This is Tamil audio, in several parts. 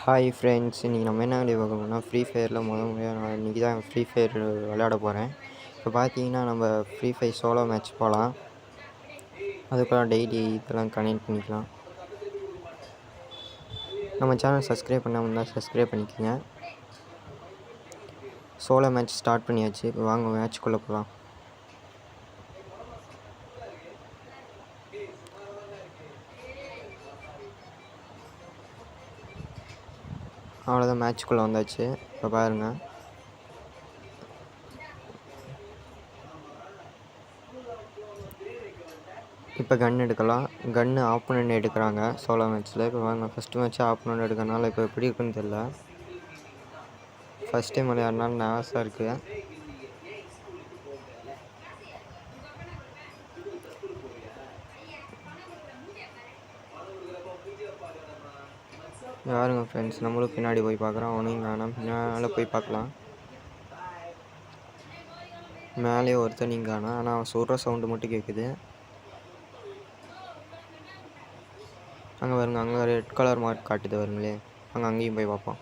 ஹாய் ஃப்ரெண்ட்ஸ், இன்றைக்கி நம்ம என்ன வீடியோ பார்க்க போகிறோம்னா ஃப்ரீ ஃபயரில் முறையாக நான் இன்றைக்கி தான் ஃப்ரீ ஃபயர் விளையாட போகிறேன். இப்போ பார்த்தீங்கன்னா நம்ம ஃப்ரீ ஃபயர் சோலோ மேட்ச் போகலாம். அதுக்கெல்லாம் டெய்லி இதெல்லாம் கனெக்ட் பண்ணிக்கலாம். நம்ம சேனல் சப்ஸ்கிரைப் பண்ணாமல் இருந்தால் சப்ஸ்கிரைப் பண்ணிக்கோங்க. சோலோ மேட்ச் ஸ்டார்ட் பண்ணியாச்சு. இப்போ வாங்க மேட்ச்க்குள்ளே போகலாம். அவ்வளோதான், மேட்ச்க்குள்ளே வந்தாச்சு. இப்போ பாருங்கள், இப்போ கன் எடுக்கலாம். கன்று ஆப்போனன்ட் எடுக்கிறாங்க சோலோ மேட்ச்சில். இப்போ வாங்க, ஃபஸ்ட்டு மேட்ச்சு ஆப்போனன்ட் எடுக்கிறனால இப்போ எப்படி இருக்குன்னு தெரியல. ஃபஸ்ட் டைம் விளையாடுனாலும் நர்வஸாக இருக்குது. யாருங்க ஃப்ரெண்ட்ஸ், நம்மளும் பின்னாடி போய் பார்க்குறோம். அவனையும் வேணாம், மேலே போய் பார்க்கலாம். மேலே ஒருத்தனையும் காணோம், ஆனால் அவன் சொல்கிற சவுண்டு மட்டும் கேட்குது. அங்கே வருங்க, அங்கே ரெட் கலர் மார்க் காட்டுது வருங்களே, அங்கேயும் போய் பார்ப்போம்.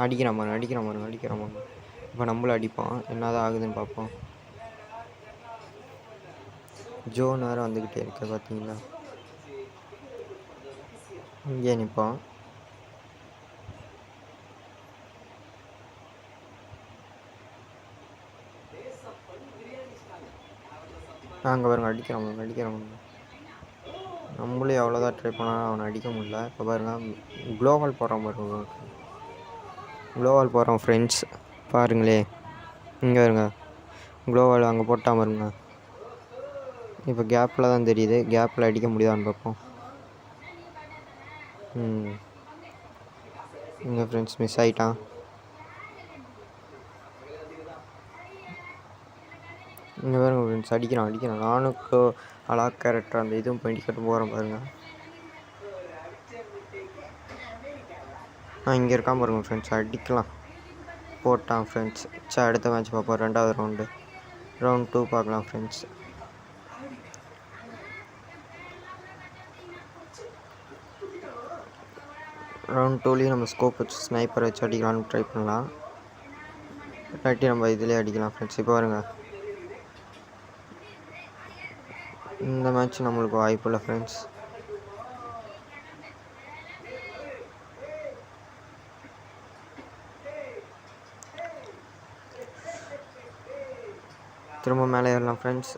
அடிக்கிறான் பாருங்க. இப்போ நம்மளும் அடிப்போம், என்னதான் ஆகுதுன்னு பார்ப்போம். ஜோன் வேறு வந்துக்கிட்டே இருக்க பார்த்தீங்களா. இங்கே நிற்போம். அங்கே பாருங்க, அடிக்கிறான். நம்மளே எவ்வளோதான் ட்ரை பண்ணாலும் அவனை அடிக்க முடியல. இப்போ பாருங்கள், க்ளோவால் போகிறான் ஃப்ரெண்ட்ஸ், பாருங்களே. இங்கே வருங்க, க்ளோவால் அங்கே போட்டால் பாருங்க. இப்போ கேப்பில் தான் தெரியுது, கேப்பில் அடிக்க முடியாதான்னு பார்ப்போம். இங்கே ஃப்ரெண்ட்ஸ் மிஸ் ஆகிட்டான். இங்கே பாருங்க ஃப்ரெண்ட்ஸ், அடிக்கிறான். நானுக்கு அலாக் கேரக்டர் அந்த இதுவும் பண்ணிக்கிட்டு போகிறேன் பாருங்கள். இங்கே இருக்கான் பாருங்க ஃப்ரெண்ட்ஸ், அடிக்கலாம். போட்டான் ஃப்ரெண்ட்ஸ். அடுத்த மேட்ச் பார்ப்போம், 2வது ரவுண்ட் 2 பார்க்கலாம் ஃப்ரெண்ட்ஸ். ரவுண்ட் 2லேயும் நம்ம ஸ்கோப் வச்சு ஸ்னைப்பர் வச்சு அடிக்கலான்னு ட்ரை பண்ணலாம். இல்லாட்டி நம்ம இதிலே அடிக்கலாம் ஃப்ரெண்ட்ஸ். இப்போ பாருங்க, இந்த மேட்ச் நம்மளுக்கு வாய்ப்பு இல்லை ஃப்ரெண்ட்ஸ். திரும்ப மேலே ஏறலாம் ஃப்ரெண்ட்ஸ்.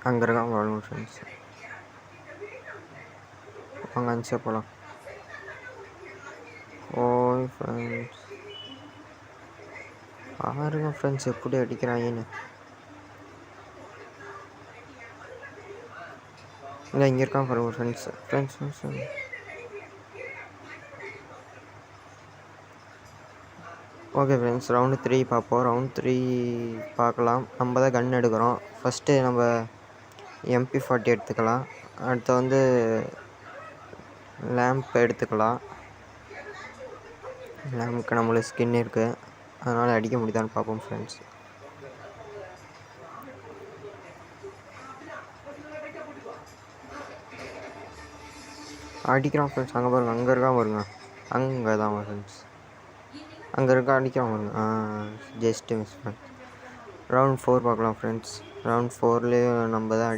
அங்கே இருக்கான் வரணும் ஃப்ரெண்ட்ஸ். அங்கே அனுப்பிச்சே போகலாம். ஓய் ஃப்ரெண்ட்ஸ், பாருங்க ஃப்ரெண்ட்ஸ் எப்படி அடிக்கிறாங்கன்னு. இல்லை, இங்கே இருக்கான் பாருங்க ஃப்ரெண்ட்ஸ். ஓகே ஃப்ரெண்ட்ஸ், ரவுண்டு 3 பார்ப்போம். ரவுண்ட் 3 பார்க்கலாம். நம்ம தான் கன் எடுக்கிறோம். ஃபஸ்ட்டு நம்ம MP40 எடுத்துக்கலாம். அடுத்து லேம்ப் எடுத்துக்கலாம். லேம்புக்கு நம்மளுக்கு ஸ்கின் இருக்குது, அதனால் அடிக்க முடியுதான்னு பார்ப்போம் ஃப்ரெண்ட்ஸ். அடிக்கிறான் ஃப்ரெண்ட்ஸ். அங்கே பாருங்க, அங்கே தான் ஃப்ரெண்ட்ஸ். அங்கே அடிக்கிறான் பாருங்க. Just miss friends. ரவுண்ட் 4 பார்க்கலாம் ஃப்ரெண்ட்ஸ். ரவுண்ட் 4லேயும் நம்ம தான்